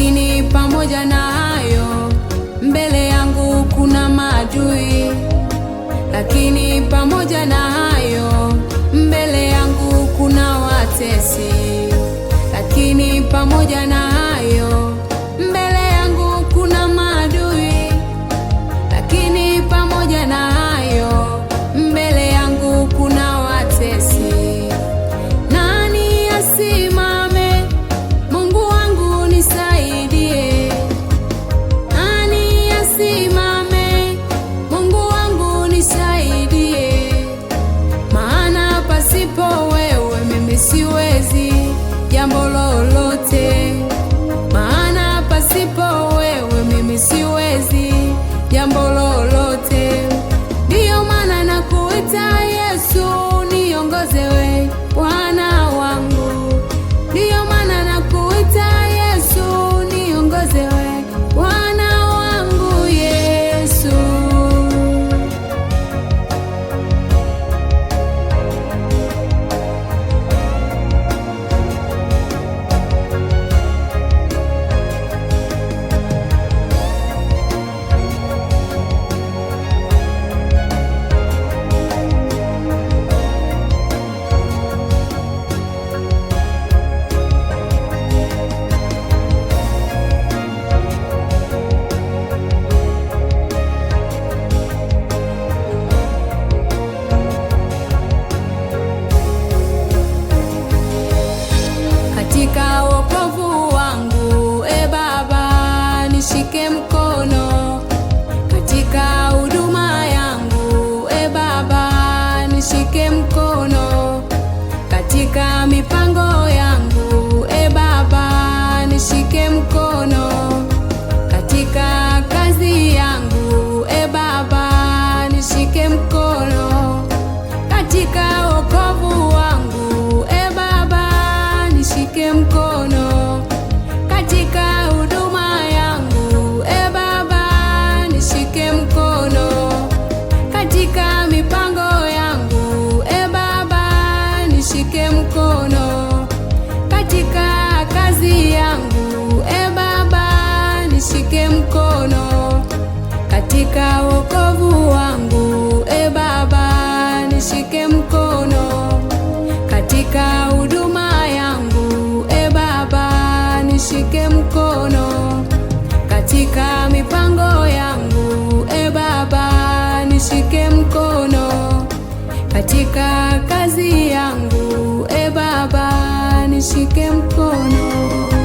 lakini pamoja na hayo mbele yangu kuna maadui. Lakini pamoja na hayo mbele yangu kuna watesi. Lakini pamoja na hayo mbele yangu kuna maadui. Lakini pamoja na hayo mbele yangu kuna watesi. Nani asimame? Mungu wangu nisaidie. Nani asimame? Mungu wangu nisaidie. Maana pasipo wewe mimi siwezi jambo lolote. Maana pasipo wewe mimi siwezi jambo lolote. Ndiyo maana nakuita Yesu, niongoze we Bwana wangu. Ndiyo maana nakuita Yesu, niongoze we Bwana wangu Yesu. Katika wokovu wangu, Baba nishike mkono. Katika huduma yangu, Baba nishike mkono. Katika mipango yangu, Baba nishike mkono. Katika kazi yangu, Baba nishike mkono. Katika wokovu wangu, Baba nishike mkono. Katika huduma yangu, Baba nishike mkono. Katika mipango yangu, Baba nishike mkono. Katika kazi yangu, Baba nishike mkono. Katika wokovu wangu, Baba nishike mkono. Katika huduma yangu, Baba nishike mkono. Katika mipango yangu, Baba nishike mkono. Katika kazi yangu, Baba nishike mkono.